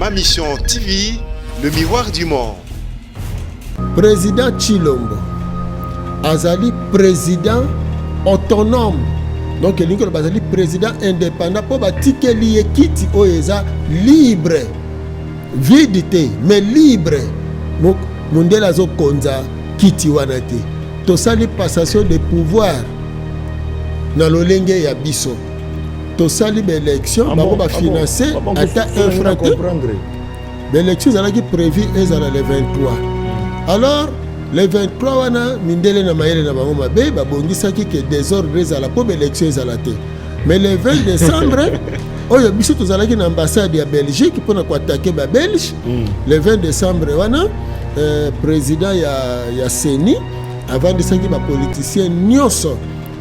Ma Mission TV, le miroir du monde. Président Tshilombo azali président autonome, donc elingi oloba azali président indépendant po batikeli ye kiti oyo eza libre, vide te mais libre. Mundele azokonza kiti wana te. Tosali passation de pouvoir na lolenge ya biso. Tosali l'élection bango ba financer ata infrastructure. L'élection ezalaki prévu ezala le 23. Alors le 23 wana mindele na mayele na bango mabe babongisaki ke désordre ezala po élection ezala te. Mais le 20 décembre oyo biso tozalaki na ambassade ya Belgique pour na attaquer ba Belge. Le 20 décembre wana président ya CENI avant de saki ba politicien nyonso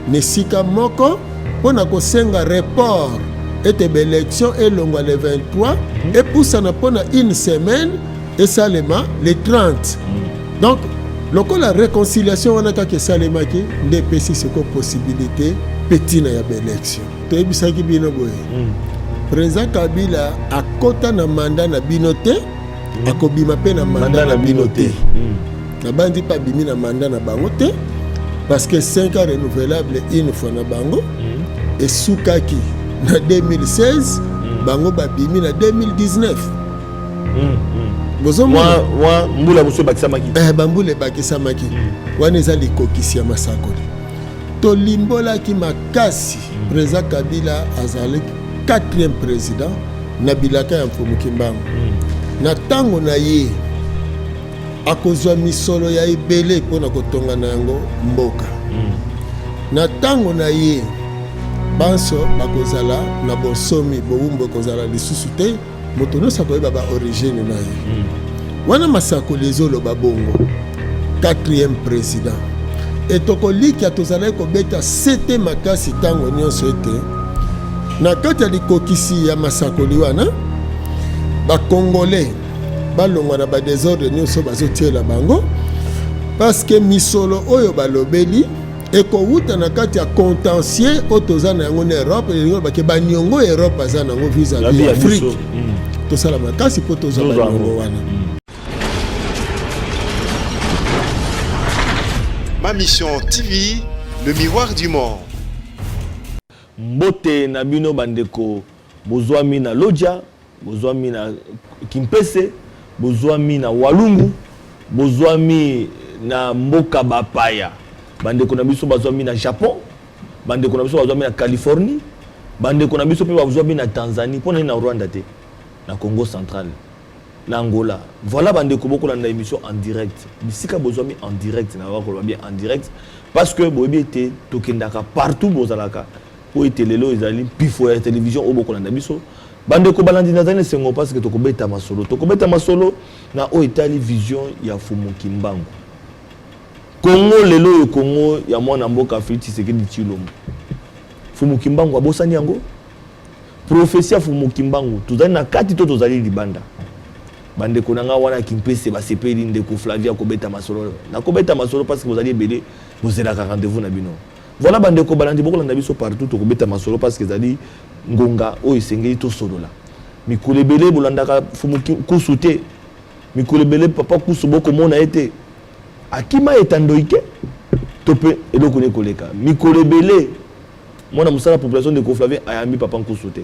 nesika moko pour na kosenga report ete l'élection elongwa le 23 et pour ça na pona une semaine et salema le 30. Donc la réconciliation on a que salema ki ndepesi seko possibilité petina ya l'élection. Toyebisaki bino boye. Président Kabila akota na mandat na binote akobima pe na mandat na binote. Na bandi pa bimi na mandat na bango te parce que 5 ans renouvelable une fois na bango et soukaki na 2016 bango ba bimi na 2019. Moi mbula muso bakisamaki. Bambule bakisamaki. Wana eza likokisi ya masakoli. To limbola ki makasi président Kabila azali 4e président na bilaka ya Mfumu Mbangu. Na tango na ye akozwa misolo ya ebele pona kotonga na yango mboka. Na tango na ye banso bakozala na bonsomi bowumbo kozala lisusu te moto nyonso akoyeba ba origine na ye. Wana masakoli ezoloba bongo 4e président etokoliki atozala kobeta 7 makasi tango nyonso ete na kati ya likokisi ya masakoli wana bakongolais balongwa na badésordre nyonso bazotiela bango parce que misolo oyo balobeli ekowuta na kati ya contentieux oyo toza na yango na Europe elingo bake baniongo Europe aza nango vis-à-vis ya Afrique. Tosala makasi po toza baniongo wana. Ma Mission TV, le miroir du monde. Mbote na bino bandeko bozwami na Lodja, bozwami na Kimpese, bozwami na Walungu, bozwami na Mboka Bapaya, bandeko na biso bazwami na Japon, bandeko na biso bazwami na Californie, bandeko na biso pe bazwami na Tanzanie, pona na Rwanda te, na Congo central, na Angola. Voilà bandeko boko na émission en direct. Bisika bozwami en direct na ba bien en direct parce que boyebi te tokendaka partout bozalaka. Po ete lelo ezali pifo ya télévision o boko na biso. Bandeko balandi na zane sengo parce que tokobeta masolo na o etali vision ya Mfumu Mbangu. Congo lelo Congo ya mwana mboka Félix Tshisekedi Tshilombo. Mfumu Mbangu abosani yango. Prophétie ya Mfumu Mbangu tozali na kati to tozali libanda. Bandeko nanga wana Kimpese ba sepeli ndeko Flavia kobeta masolo. Na kobeta masolo parce que vous allez belé vous avez rendez-vous na bino. Voilà bandeko balandi boko na biso partout to kobeta masolo parce que zali ngonga o isengeli to solola. Mikole belé bolandaka Mfumu Kusute. Mikole belé papa Kusu boko mona ete. Akima etandoike tope eloko ne koleka. Mikole belé mona musala population de Flavia ayambi papa Kusute.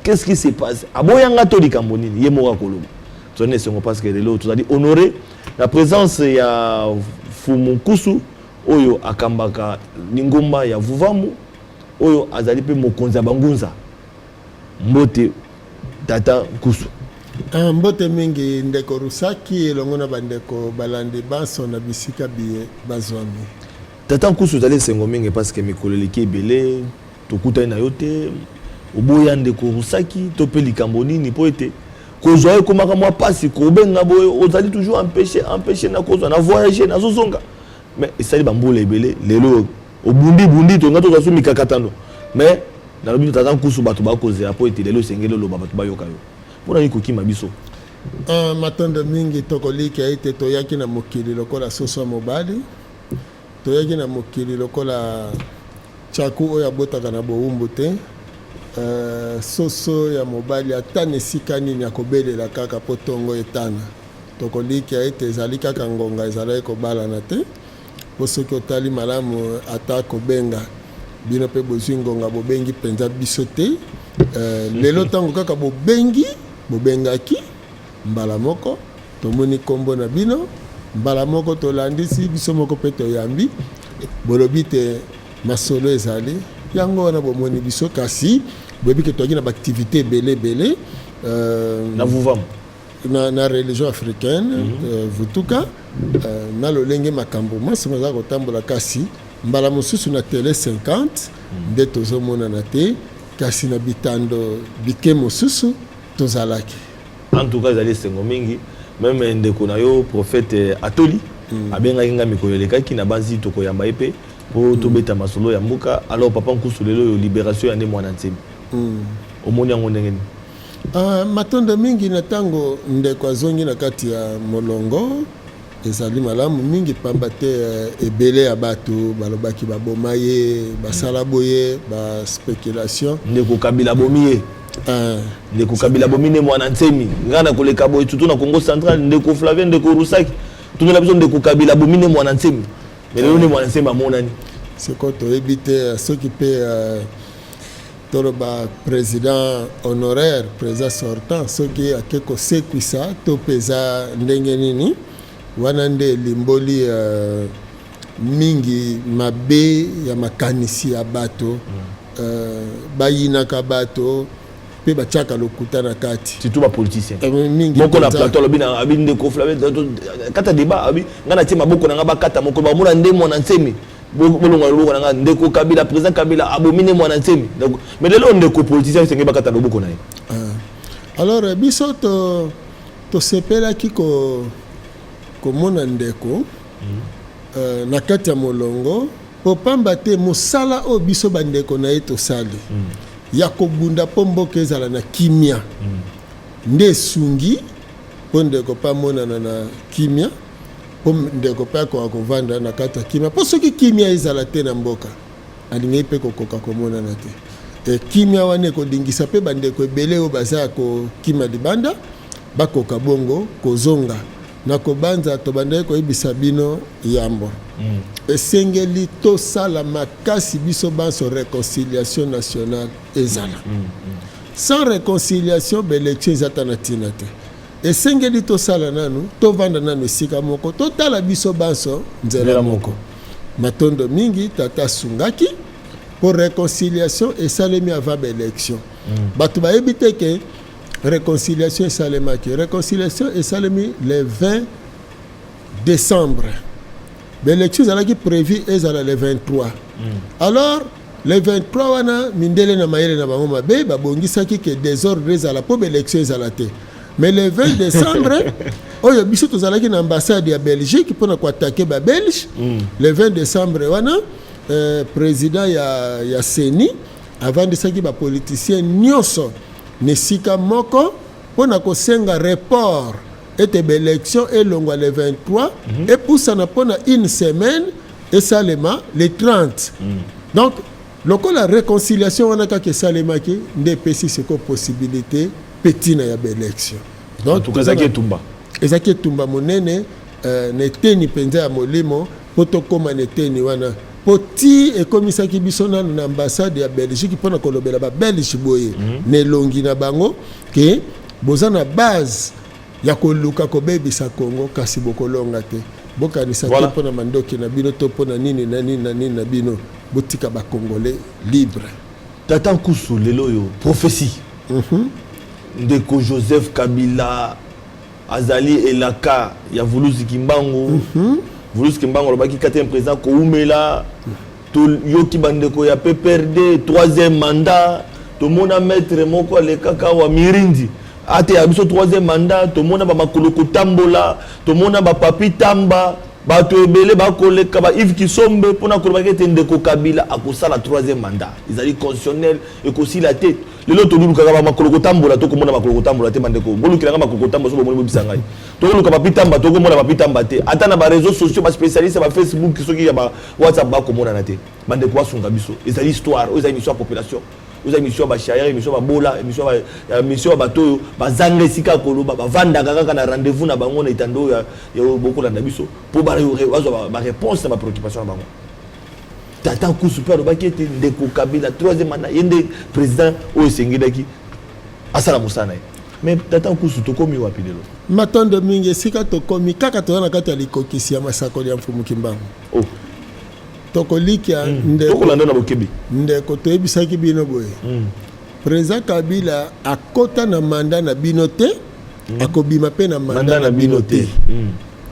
Qu'est-ce qui se passe? Aboyanga to likambonini ye moka koloba. Parce que l'autre a dit honorer la présence ya Mfumu Kusu oyo akambaka lingomba ya Vuvamu oyo azali pe mokonza bangunza mbote tata Kusu mbote mingi ndeko Rusaki elongo na bandeko balandi baso na bisika biye bazwami tata Kusu zali sengo mingi parce que mikoleleki ebele tokuta na yote oboya ndeko Rusaki tope likamboni ni po ete kozwa komaka mwa pasi kobenga boye ozali toujours empêcher na kozwa na voyager na zozonga mais esali bambula ebele lelo obundi to ngato zasu mikakatano mais na lobi tata Kusu bato bakozela po ete lelo sengelo lo bato bayoka yo pona ni kokima biso matondo mingi tokoliki ete toyaki na mokili lokola soso mobali toyaki na mokili lokola chaku oyo abotaka na bowumbu te soso ya mobali ata na esika nini akobelela kaka po ntongo etana tokolikia ete ezali kaka ngonga ezalaki kobalana te po soki otali malamu ata kobenga bino mpe bozwi ngonga bobengi mpenza biso te lelo ntango kaka bobengaki mbala moko tomoni nkombo na bino mbala moko tolandisi biso moko mpe toyambi bolobi te masolo ezali yango wana bomoni biso kasi boyebi ke toyaki na baactivité ebele na religion africaine vutuka na lolenge makambo mwasi maza kotambola kasi mbala mosusu na tele 50 nde tozomonana te kasi na bitando bike mosusu tozalaki en tout cas ezali esengo mingi meme ndeko na yo prophète atoli abengaki nga mikolo elekaki na banzi tokoyamba ye mpe po tobeta masolo ya mboka alors papa nkusu lelo yo libération ya nde mwana ntsemi omoni yango ndenge nini matondo mingi na ntango ndeko azongi na kati ya molongo ezali malamu mingi pamba te ebele ya bato balobaki baboma ye basala boye baspéculation ndeko kabila bomi ye ndeko kabila bomi ne mwana ntsemi nga na koleka boye tutu na Congo central ndeko Flavien ndeko Rusaki tunela biso ndeko kabila bomi ne mwana ntsemi mais lelo ne mwana ntsemi amonani seko toyebi te soki mpe toloba président honoraire président sortant soki ake kosekwisa to mpenza ndenge nini wana nde limboli mingi mabe ya makanisi ya bato bayinaka bato mpe batiaka lokuta na kati surtout bapoliticien moko na plateau alobi na abi ndeko Flavien kata débat abi nga na tie maboko na nga bakata moko bamona nde mwana ntsemi bolonga loboko na nga ndeko Kabila président Kabila abomine mwana ntsemi mais lelo ndeko politicien esenge bakata loboko na ye alors biso tosepelaki komona ndeko na kati ya molongo po pamba te mosala oyo biso bandeko na ye tosali ya kobunda mpo mboka ezala na kimia nde esungi mpo ndeko mpe amonana na kimia mpo ndeko mpe akoka kovanda na kati ya kimia mpo soki kimia ezala te na mboka alingei mpe kokoka komonana te kimia wana ekodingisa mpe bandeko ebele oyo baza ya kokima libanda bakoka bongo kozonga na kobanza tobandaki koyebisa bino yambo esengeli tosala makasi biso banso réconciliation nationale ezala sans réconciliation baélection ezata na ntina te esengeli tosala nanu tovanda nanu esika moko totala biso banso nzela moko matondo mingi tata asungaki po réconciliation esalemi avant baélection bato bayebi te ke réconciliation esalemaki réconciliation esalemi le 20 décembre l'élection ezalaki prévu ezala le 23 alors le 23 wana mindele na mayele na bango mabe babongisaki ke désordre ezala po l'élection ezala te mais le 20 décembre oyo biso tozalaki na ambassade ya Belgique mpona koatake babelge le 20 décembre wana président ya CENI avandisaki bapoliticien nyonso nesika moko mpona kosenga report ete baélection elongwa le 23 epusana mpona une semaine esalema le 30 donc lokola réconciliation wana kaka esalemaki nde epesi seko possibilité petina ya baélection donc ezaki etumba monene na eteni mpenza ya molimo mpo tokóma na eteni wana po ti ekomisaki biso nano na ambassade ya Belgique mpona kolobela babelge boye na elongi na bango ke boza na base ya koluka kobebisa Congo kasi bokolonga te bokanisa te mpona mandoki na bino to mpona nini na nini na nini na bino botika bakongolais libre tata nkusu lelo oyo prophétie ndeko Joseph Kabila azali elaka ya Vulusi Kimbangu Vulusi Kimbangu alobaki 4e président koumela to yoki bandeko ya PPRD 3e mandat to mona maître moko alekaka wa Mirindi ate ya biso 3e mandat to mona ba makolo kotambola to mona ba papi tamba bato ebele bakoleka ba Yves Kisombe pona kolobaki ete ndeko Kabila akosala 3e mandat ezali constitutionnel ekosila te lelo tolulukaka ba makolo kotambola to komona makolo kotambola te bandeko bolukilanga makolo kotambola so bomoni bobisa ngai toluka papi tamba to komona papi tamba te ata na ba réseaux sociaux ba spécialiste ba Facebook soki ya ba WhatsApp ba komona na te bandeko basunga biso ezali histoire ezali histoire population oza mission ba chaya mission ba bola mission ba to ba zanga sika koloba ba vanda kaka na rendez-vous na bango na itando ya beaucoup la biso pour ba réponse à ma préoccupation na bango tata coup super ba ki était Ndeko Kabila troisième mandat yende président o sengidaki asala musana mais tata coup to komi wapi lelo matonde mingi sika to komi kaka to na kati ya likokisi ya masakoli ya mfumu Kimbangu oh tokolikia ndeko toyebisaki bino boye président Kabila akota na mandat na bino te akobima pe na mandat na bino te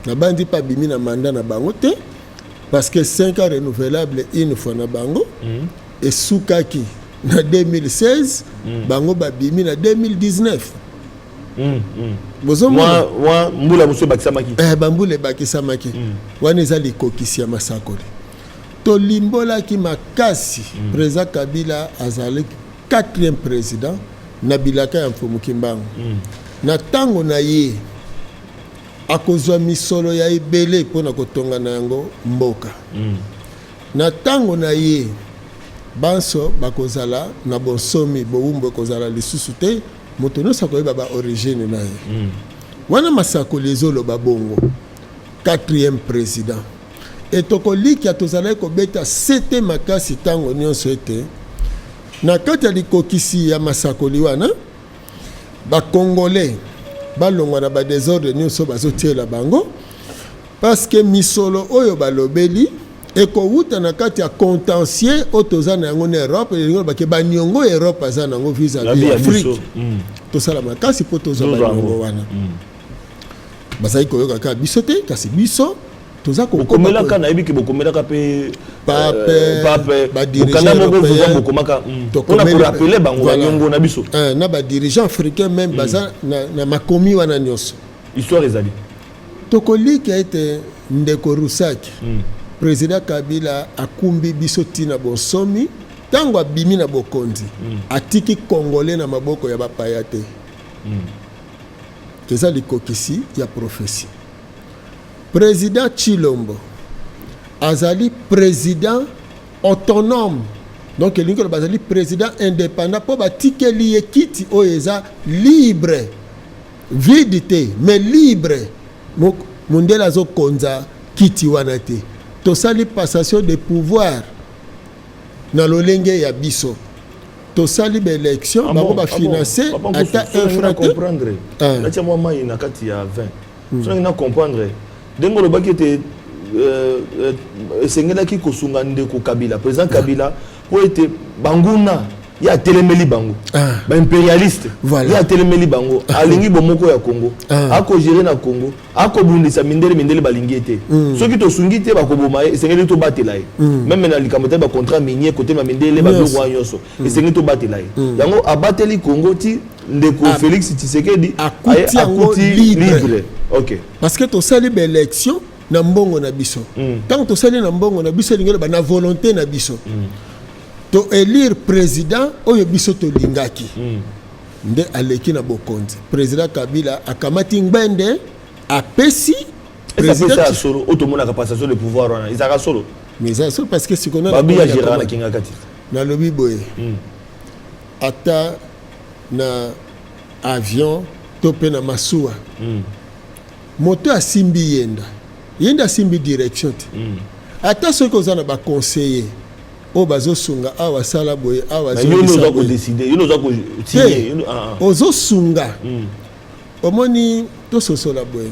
na bandi pa bimi na mandat na bango te parce que 5 ans renouvelable une fois na bango et soukaki na 2016 bango ba bimi na 2019 moi mbula muso bakisamaki bambule bakisamaki wana eza likokisi ya masakoli to limbola ki makasi président Kabila azali 4e président na bilaka ya mfumu Kimbangu na tango na ye akozwa misolo ya ebele pona kotonga na yango mboka na tango na ye banso bakozala na bonsomi bowumbo kozala lisusu te moto nyonso akoyeba ba origine na ye wana masakoli ezoloba bongo 4e président etokolikia tozalaki kobeta sete makasi tango nyonso ete na kati ya likokisi ya masakoli wana bakongolais balongwa na badésordre nyonso bazotiela bango parce que misolo oyo balobeli ekowuta na kati ya contentieux oyo toza na yango na Europe elingo bake baniongo Europe aza nango vis-à-vis Afrique tosala makasi mpo tozwa baniongo wana bazali koyoka kaka biso te kasi biso toza kokomelaka na yebiki bokomelaka pe pape bokanda moko vuva bokomaka mpona korapele bango baniongo na biso na badirigeant africain même baza na makomi wana nyonso histoire ezali tokolika ete Ndeko Rusaki président Kabila akumbi biso tina bonsomi tango abimi na bokonzi atiki congolais na maboko ya bapaya te eza likokisi ya prophétie président Chilombo azali président autonome donc elingi koloba azali président indépendant mpo batikeli ye kiti oyo eza libre vide te mais libre mondele azokonza kiti wana te tosali passation de pouvoir na lolenge ya biso tosali baélection bango bafinanse ata infracomprendre natia mwa mai na kati ya 20 soki na comprendre ndenge olobaki ete esengelaki kosunga Ndeko Kabila président Kabila po ete banguna ye atelemeli bango baimpérialiste ye atelemeli bango alingi bomoko ya Congo akogere na Congo akobundisa mindele balingi ete soki tosungi te bakoboma ye esengeli tobatela ye meme na likambo te bacontrat minier kote ma mindele babiloko wana nyonso esengeli tobatela ye yango abateli Congo ti Ndeko Félix Tshisekedi akuti libre ok parce que tosali baélection na mbongo na biso tant tosali na mbongo na biso elingi ba na volonté na biso to élire président oyo biso tolingaki nde aleki na bokonzi président Kabila akamati ngbende apesi président solo otomona passation de pouvoir wana izaka solo mais ça solo parce que sikona babi ya gérard na kinga kati na lobi boye ata na avion to pe na masuwa moto asimbi yenda asimbi direction te ata soki oza na baconseiller oyo bazosunga awa sala boye awa ozosunga omoni tososola boye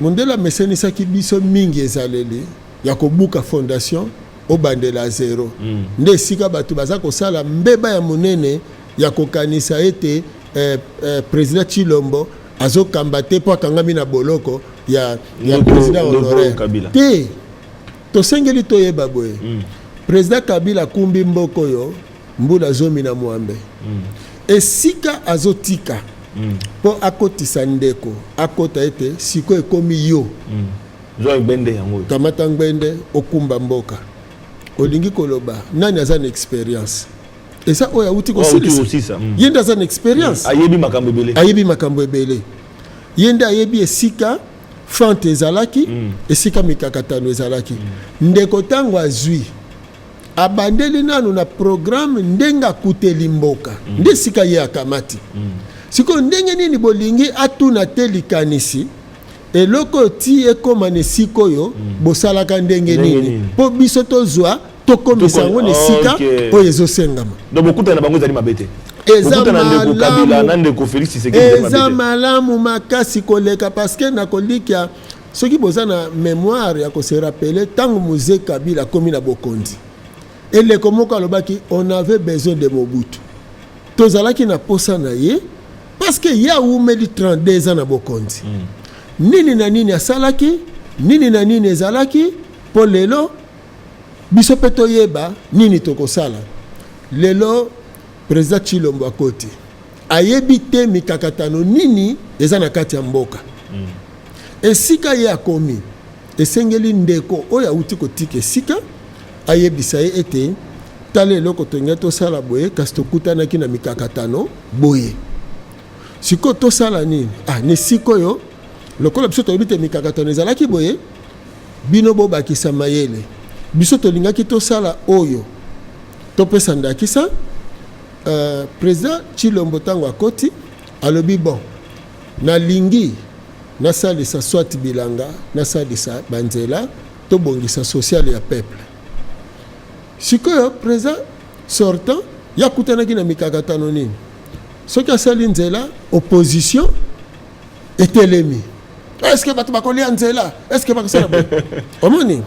mondele amesenisaki biso mingi ezaleli ya kobuka fondation obandela zero nde esika bato baza kosala mbeba ya monene ya kokanisa ete président Chilombo azokamba te mpo akangami na boloko ya président honoraire te tosengeli toyeba boye président Kabila kumbi mboko oyo mbula zomi na mwambe esika azotika mpo akotisa ndeko akota ete siko ekomi yo kamata ngbende okumba mboka olingi koloba nani aza na expérience eza oyo awuti kosilisa ye nde aza na expérience ayebi makambo ebele ye nde ayebi esika fante ezalaki esika mikakatano ezalaki ndeko ntango azwi abandeli nanu na programme ndenga kuteli mboka nde sika ye akamati siko ndenge nini bolingi atuna te likanisi eloko ti ekoma ne sikoyo bosalaka ndenge nini po biso tozwa tokomisa yango ne sika oyo ezosengama donc bokutana bango ezali mabete eza malamu makasi koleka parceke nakolikia soki boza na mémoire ya kose rappeler ntango Moïse Kabila akomi na bokonzi eleko moko alobaki on avait besoin de Mobutu tozalaki na posa na ye parce que ya umeli 32 ans na bokonzi nini na nini asalaki nini na nini ezalaki po lelo biso pe toyeba nini tokosala lelo président Tshilombo akoti ayebi te mikakatano nini eza na kati ya mboka esika ye akomi esengeli ndeko oyo auti kotika esika ayebisa ye ete tala eloko tongai tosala boye kasi tokutanaki na mikakatano boye siko tosala nini ne sikoyo lokola biso toyebi te mikakatano ezalaki boye bino bobakisa mayele biso tolingaki tosala oyo topesa ndakisa président Tshilombo ntango akoti alobi bon nalingi nasalisa swati bilanga nasalisa banzela tobongisa social ya peuple sikoyo président sortant yakutanaki na mikakatano nini soki asali nzela opposition etelemi est-ce que bato bakolia nzela est-ce que bakosala boye omoni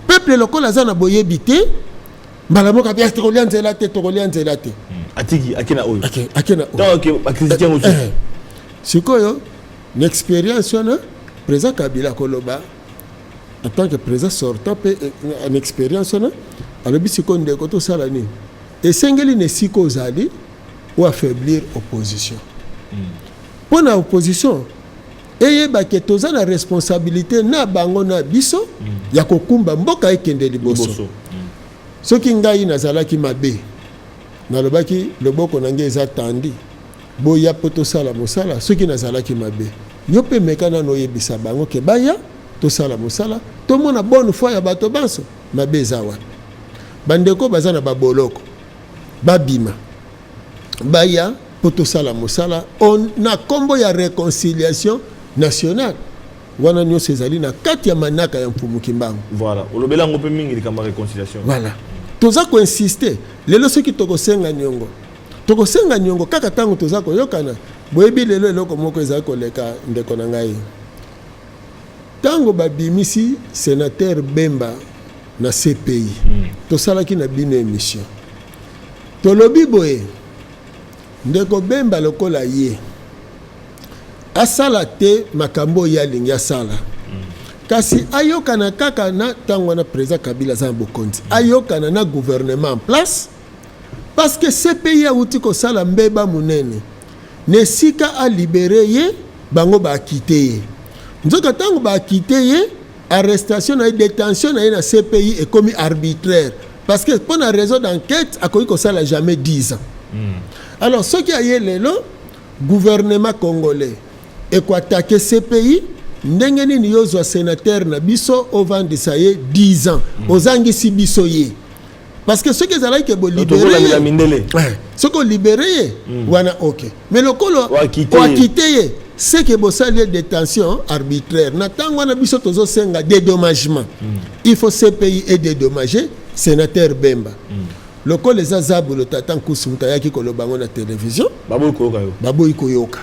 peuple lokola aza na boyebi te mbala moko abi tokolia nzela te tokolia nzela te atiki akena oyo akena donc bakristian aussi sikoyo une expérience wana président Kabila koloba en tant que président sortant pe une expérience wana alobi sikoyo ndeko tosala nini esengeli ne siko ozali ou affaiblir opposition pour na opposition eyebake toza na responsabilité na bango na biso ya kokumba mboka ekende liboso soki ngai nazalaki mabe nalobaki loboko na ngai eza tandi boya po tosala mosala soki nazalaki mabe yo mpe meka nano oyebisa bango ke baya tosala mosala tomona bonne foi ya bato banso mabe eza wana bandeko baza na baboloko babima baya po tosala mosala na kombo ya réconciliation nationale wana nyonso ezali na kati ya manaka ya mfumuki mbango voilà olobela ngo mpe mingi likamba réconciliation voilà toza koinsiste lelo soki tokosenga nyongo kaka ntango toza koyokana boyebi lelo eloko moko ezali koleka ndeko na ngai ntango babimisi sénateur Bemba na CPI tosalaki na bino émission tolobi boye ndeko Bemba lokola ye asala te makambo ya alingi asala kasi ayokana kaka na ntango wana président Kabila aza na bokonzi ayokana na gouvernement en place parce que CPI auti kosala mbeba munene nesika alibere ye bango baakite ye nzoka ntango baakite ye arrestation na détention na ye na CPI ekomi arbitraire parce que pour na raison d'enquête akoki kosala jamais 10 ans alors soki aye lelo gouvernement congolais ekoatake CPI ndenge nini yozwa sénateur na biso ovandisa ye 10 ans ozangisi biso ye parce que soki ezalaki ke bolibere soki olibere ye wana ok mais lokolo oakite ye c'est que bosali détention arbitraire na ntango wana biso tozosenga dédommagement il faut CPI et dédommager sénateur Bemba lokolo eza zabulo tata nkusu mutayaki koloba ngo na télévision baboyi koyoka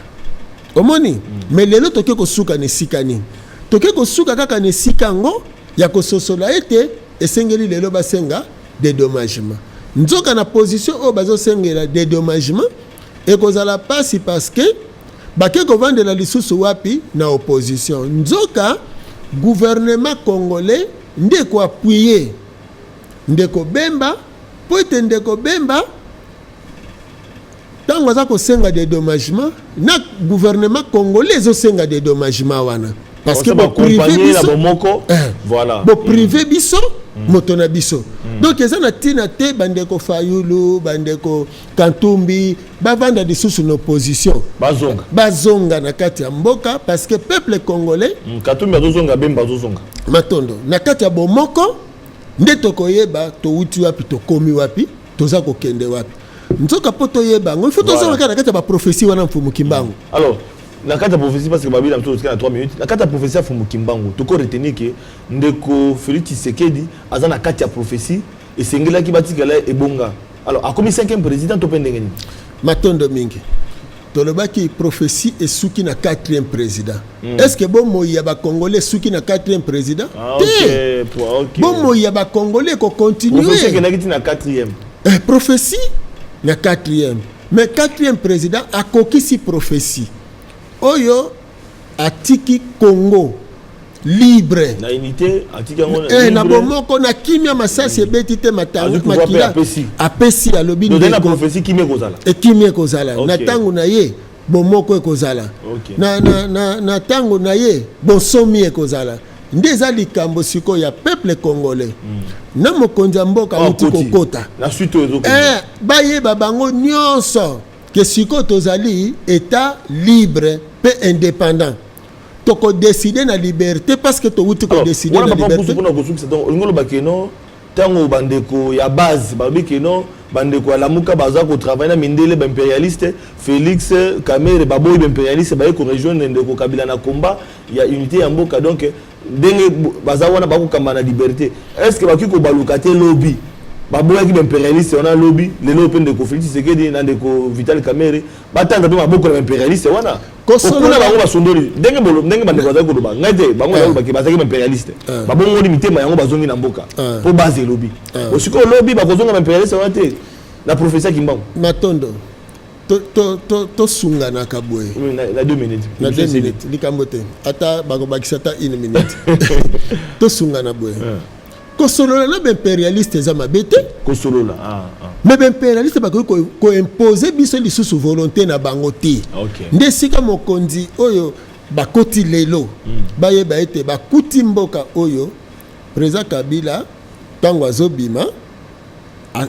omoni mais lelo toke kosuka ne sika nini toke kosuka kaka ne sika ngo ya kososola ete esengeli lelo basenga dédommagement nzoka na position o bazosengela dédommagement ekozala pasi parce que bake kovandela lisusu wapi na opposition nzoka gouvernement congolais ndeko appuyer ndeko Bemba po ete ndeko Bemba tango aza kosenga dédommagement na gouvernement congolais ezosenga dédommagement wana parce que boprivé biso voilà boprivé biso moto na biso donc eza na tina te bandeko Fayulu bandeko Kantumbi bavanda lisusu na opposition bazonga na kati ya mboka parce que peuple congolais Kantumbi azozonga Bemba azozonga matondo na kati ya bomoko nde tokoyeba touti wapi tokomi wapi toza kokende wapi nzoka po toyeba ngo il faut toza kaka na kati ya baprophétie wana mfumu kimbangu. Alors na kati ya prophétie parce que babila mto na 3 minutes na kati ya prophétie ya mfumu kimbangu toko retenir que ndeko Félix Tshisekedi aza na kati ya prophétie esengelaki batikala ebonga. Alors akomi 5e président to pendenge ni matondo mingi tolobaki prophétie esuki na 4e président. Est-ce que bon moya ba congolais suki na 4e président? OK. Bon moya ba congolais ko continuer. Prophétie que na 4e. Prophétie na 4e. Mais 4e président akokisi prophétie. Oyo atiki Congo libre na unité atiki yango na libre na bomoko na kimia masasi ebeti te matango makila apesi alobi na prophétie kimia kozala e kimia kozala na tango na ye bomoko ekozala na tango na ye bonsomi ekozala ndeza likambo siko ya peuple congolais na mokonzi mboka uti kokota na suite ezo bayeba bango nyonso que siko tozali état libre pe indépendant toko décider na liberté parce que to wuti ko décider na liberté on a c'est donc ngolo bakeno tango bandeko ya base babikeno bandeko ya lamuka baza ko travailler na mindele ba impérialiste Félix Kamere baboyi ba impérialiste ba ko rejoindre ndeko Kabila na combat ya unité ya mboka donc ndenge baza wana ba ko kamba na liberté est-ce que bakiko baluka te lobby baboya ki impérialiste wana lobby lelo pe ndeko Félix Tshisekedi na ndeko Vital Kamere batanga pe maboko na impérialiste wana kosona bango basondoli ndenge bandeko baza ko loba ngate bango ba ki baza ki impérialiste babongo ni mitema yango bazongi na mboka po base lobby osiko lobby bakozonga ba impérialiste wana te na professeur Kimbangu matondo to sunga na kabwe na 2 minutes na 2 minutes likambote ata bango bakisa ta 1 minute to sunga na bwe kosolola na impérialiste za mabete kosolola mais impérialiste ba ko imposer biso lisusu volonté na bango te nde sika mokonzi oyo bakoti lelo bayeba ete bakuti mboka oyo président Kabila tango azobima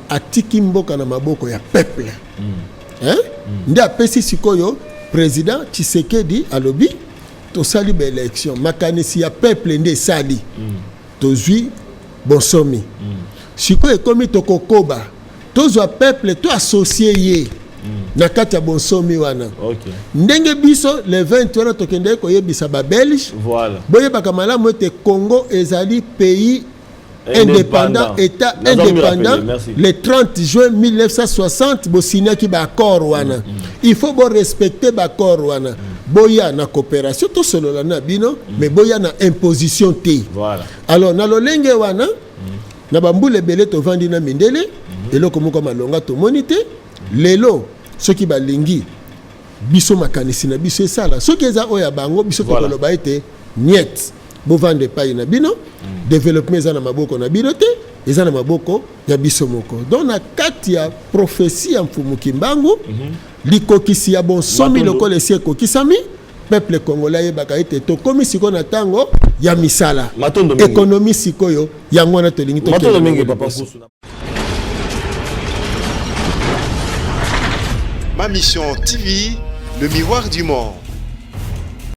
atiki mboka na maboko ya peuple nde apesi sikoyo président Tshisekedi alobi tosali ba élection makanisi ya peuple nde sali tozwi bonsomi siko ekomi tokokoba tozwa peuple to associé ye na kati ya bonsomi wana ndenge biso le 20 wana tokende koyebisa ba belge boyebaka malamu ete Congo ezali pays indépendant état indépendant le 30 juin 1960 bosignaki ba accord wana il faut bo respecter ba accord wana boya na coopération to solola na bino mais boya na imposition te alors na lolenge wana na bambule belé to vandi na mindele eloko moko malonga to monite lelo soki balingi biso makanisi na biso esala soki eza oya bango biso to koloba ete niet bo vande pa na bino développement eza na maboko na bino te eza na maboko ya biso moko donc na kati ya prophétie ya mfumu Kimbangu likokisi ya bonsomi lokola esi ekokisami peuple congolais yebaka ete tokomi siko na tango ya misala économie sikoyo yango wana tolingi Ma Mission TV, le miroir du monde.